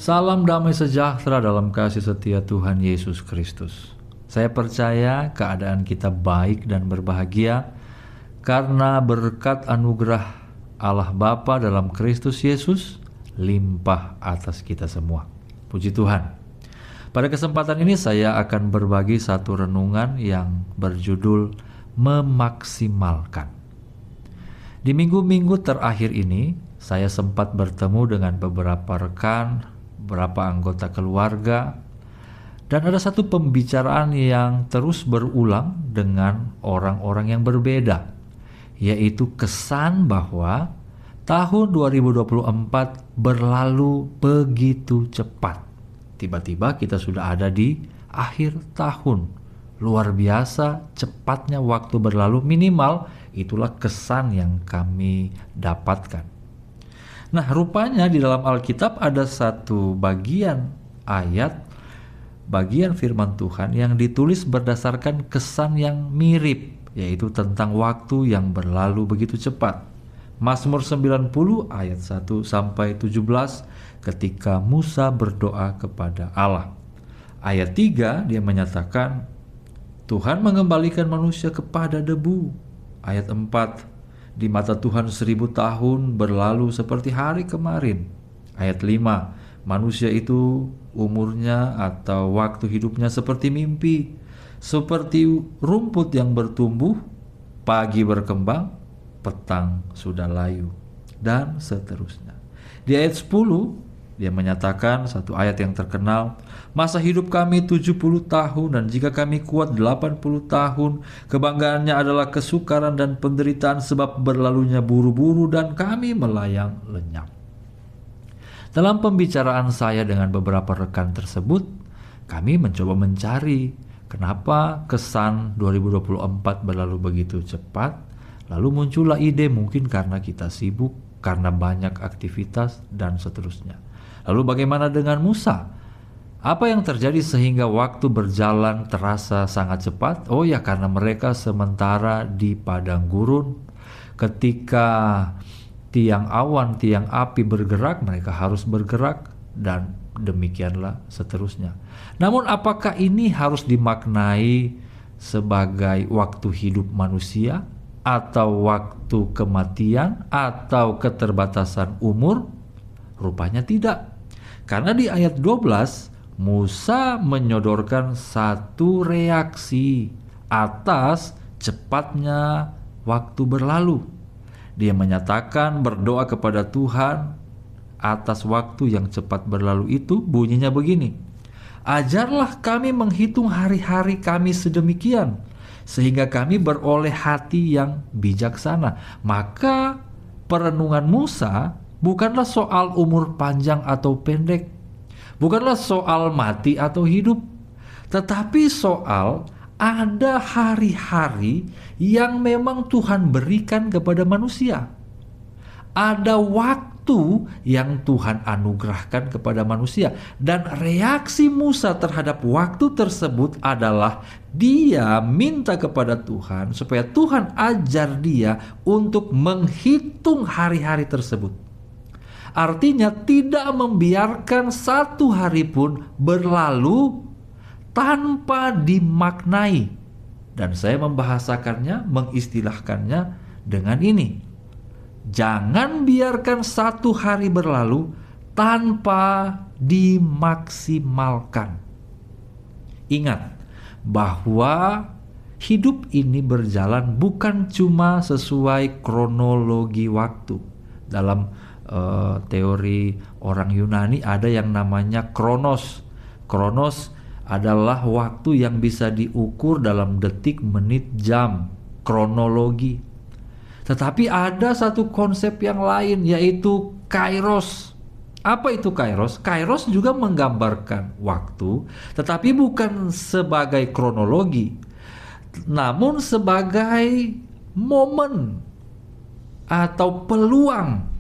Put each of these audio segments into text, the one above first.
Salam damai sejahtera dalam kasih setia Tuhan Yesus Kristus. Saya percaya keadaan kita baik dan berbahagia karena berkat anugerah Allah Bapa dalam Kristus Yesus limpah atas kita semua. Puji Tuhan. Pada kesempatan ini saya akan berbagi satu renungan yang berjudul memaksimalkan. Di minggu-minggu terakhir ini saya sempat bertemu dengan beberapa rekan, beberapa anggota keluarga, dan ada satu pembicaraan yang terus berulang dengan orang-orang yang berbeda, yaitu kesan bahwa tahun 2024 berlalu begitu cepat. Tiba-tiba kita sudah ada di akhir tahun. Luar biasa cepatnya waktu berlalu, minimal itulah kesan yang kami dapatkan. Nah, rupanya di dalam Alkitab ada satu bagian ayat, bagian firman Tuhan yang ditulis berdasarkan kesan yang mirip, yaitu tentang waktu yang berlalu begitu cepat. Mazmur 90 ayat 1 sampai 17 ketika Musa berdoa kepada Allah. Ayat 3 dia menyatakan, Tuhan mengembalikan manusia kepada debu. Ayat 4, di mata Tuhan 1000 tahun berlalu seperti hari kemarin. Ayat 5, manusia itu umurnya atau waktu hidupnya seperti mimpi, seperti rumput yang bertumbuh, pagi berkembang, petang sudah layu, dan seterusnya. Di ayat 10 dia menyatakan satu ayat yang terkenal, masa hidup kami 70 tahun dan jika kami kuat 80 tahun, kebanggaannya adalah kesukaran dan penderitaan sebab berlalunya buru-buru dan kami melayang lenyap. Dalam pembicaraan saya dengan beberapa rekan tersebut, kami mencoba mencari kenapa kesan 2024 berlalu begitu cepat. Lalu muncullah ide mungkin karena kita sibuk, karena banyak aktivitas dan seterusnya. Lalu bagaimana dengan Musa? Apa yang terjadi sehingga waktu berjalan terasa sangat cepat? Oh ya, karena mereka sementara di padang gurun. Ketika tiang awan, tiang api bergerak, mereka harus bergerak dan demikianlah seterusnya. Namun apakah ini harus dimaknai sebagai waktu hidup manusia atau waktu kematian atau keterbatasan umur? Rupanya tidak. Karena di ayat 12 Musa menyodorkan satu reaksi atas cepatnya waktu berlalu. Dia menyatakan berdoa kepada Tuhan atas waktu yang cepat berlalu itu, bunyinya begini, ajarlah kami menghitung hari-hari kami sedemikian sehingga kami beroleh hati yang bijaksana. Maka perenungan Musa bukanlah soal umur panjang atau pendek, bukanlah soal mati atau hidup, tetapi soal ada hari-hari yang memang Tuhan berikan kepada manusia. Ada waktu yang Tuhan anugerahkan kepada manusia. Dan reaksi Musa terhadap waktu tersebut adalah dia minta kepada Tuhan supaya Tuhan ajar dia untuk menghitung hari-hari tersebut. Artinya tidak membiarkan satu hari pun berlalu tanpa dimaknai. Dan saya membahasakannya, mengistilahkannya dengan ini. Jangan biarkan satu hari berlalu tanpa dimaksimalkan. Ingat bahwa hidup ini berjalan bukan cuma sesuai kronologi waktu. Dalam teori orang Yunani ada yang namanya kronos. Kronos adalah waktu yang bisa diukur dalam detik, menit, jam, kronologi. Tetapi ada satu konsep yang lain, yaitu kairos. Apa itu kairos? Kairos juga menggambarkan waktu, tetapi bukan sebagai kronologi, namun sebagai momen atau peluang.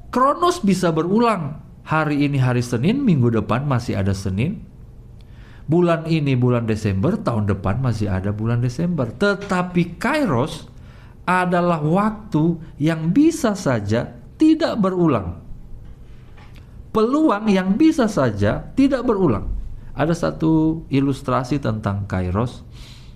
Kronos bisa berulang. Hari ini hari Senin, minggu depan masih ada Senin. Bulan ini bulan Desember, tahun depan masih ada bulan Desember. Tetapi kairos adalah waktu yang bisa saja tidak berulang. peluang yang bisa saja tidak berulang. Ada satu ilustrasi tentang kairos.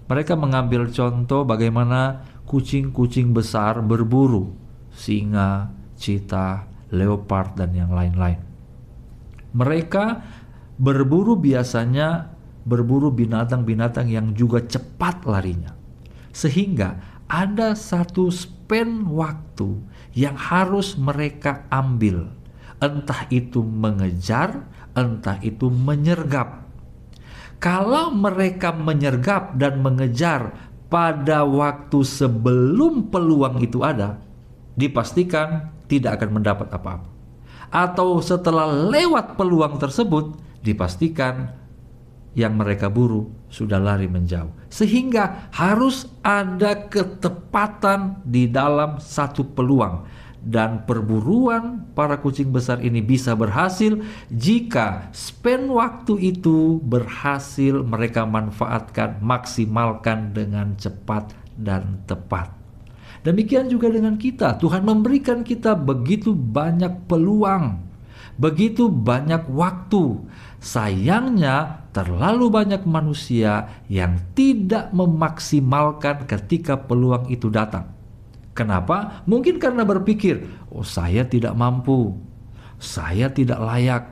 Mereka mengambil contoh bagaimana kucing-kucing besar berburu, singa, cheetah, leopard, dan yang lain-lain. Mereka berburu biasanya berburu binatang-binatang yang juga cepat larinya. Sehingga ada satu span waktu yang harus mereka ambil. Entah itu mengejar, entah itu menyergap. Kalau mereka menyergap dan mengejar pada waktu sebelum peluang itu ada, dipastikan tidak akan mendapat apa-apa. Atau setelah lewat peluang tersebut, dipastikan yang mereka buru sudah lari menjauh. Sehingga harus ada ketepatan di dalam satu peluang. Dan perburuan para kucing besar ini bisa berhasil jika span waktu itu berhasil mereka manfaatkan, maksimalkan dengan cepat dan tepat. Demikian juga dengan kita. Tuhan memberikan kita begitu banyak peluang, begitu banyak waktu. Sayangnya terlalu banyak manusia yang tidak memaksimalkan ketika peluang itu datang. Kenapa? Mungkin karena berpikir, oh saya tidak mampu, saya tidak layak,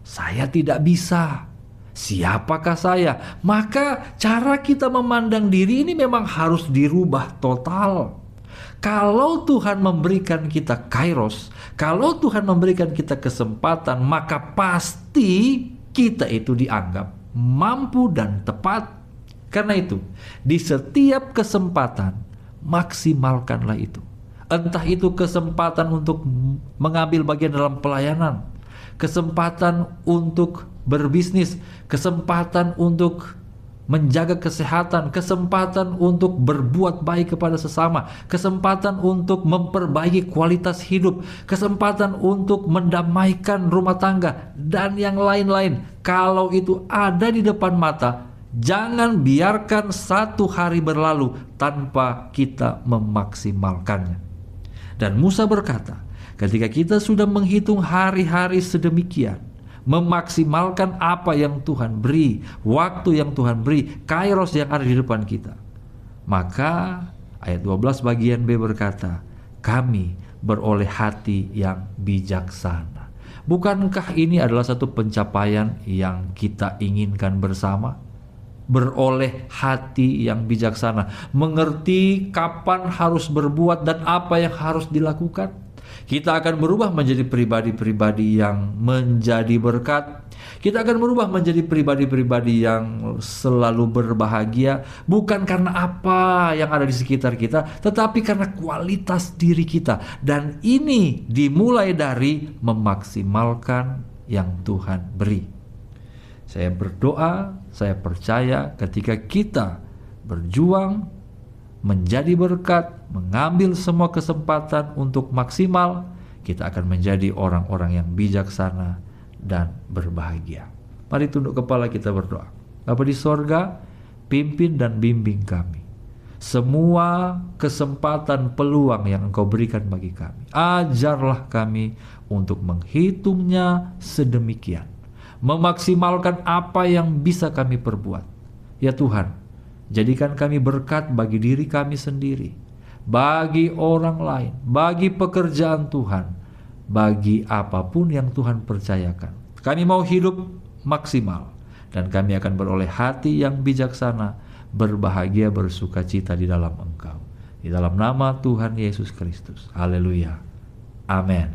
saya tidak bisa, siapakah saya? Maka cara kita memandang diri ini memang harus dirubah total. Kalau Tuhan memberikan kita kairos, kalau Tuhan memberikan kita kesempatan, maka pasti kita itu dianggap mampu dan tepat. Karena itu, di setiap kesempatan, maksimalkanlah itu. Entah itu kesempatan untuk mengambil bagian dalam pelayanan, kesempatan untuk berbisnis, kesempatan untuk menjaga kesehatan, kesempatan untuk berbuat baik kepada sesama, kesempatan untuk memperbaiki kualitas hidup, kesempatan untuk mendamaikan rumah tangga, dan yang lain-lain. Kalau itu ada di depan mata, jangan biarkan satu hari berlalu tanpa kita memaksimalkannya. Dan Musa berkata, ketika kita sudah menghitung hari-hari sedemikian, memaksimalkan apa yang Tuhan beri, waktu yang Tuhan beri, kairos yang ada di depan kita, maka ayat 12 bagian B berkata, kami beroleh hati yang bijaksana. Bukankah ini adalah satu pencapaian yang kita inginkan bersama? Beroleh hati yang bijaksana, mengerti kapan harus berbuat dan apa yang harus dilakukan. Kita akan berubah menjadi pribadi-pribadi yang menjadi berkat. Kita akan berubah menjadi pribadi-pribadi yang selalu berbahagia, bukan karena apa yang ada di sekitar kita, tetapi karena kualitas diri kita. Dan ini dimulai dari memaksimalkan yang Tuhan beri. Saya berdoa, saya percaya ketika kita berjuang, menjadi berkat, mengambil semua kesempatan untuk maksimal, kita akan menjadi orang-orang yang bijaksana dan berbahagia. Mari tunduk kepala, kita berdoa. Bapa di sorga, pimpin dan bimbing kami. Semua kesempatan peluang yang Engkau berikan bagi kami, ajarlah kami untuk menghitungnya sedemikian, memaksimalkan apa yang bisa kami perbuat. Ya Tuhan, jadikan kami berkat bagi diri kami sendiri, bagi orang lain, bagi pekerjaan Tuhan, bagi apapun yang Tuhan percayakan. Kami mau hidup maksimal, dan kami akan beroleh hati yang bijaksana, berbahagia, bersuka cita di dalam Engkau. Di dalam nama Tuhan Yesus Kristus. Haleluya. Amin.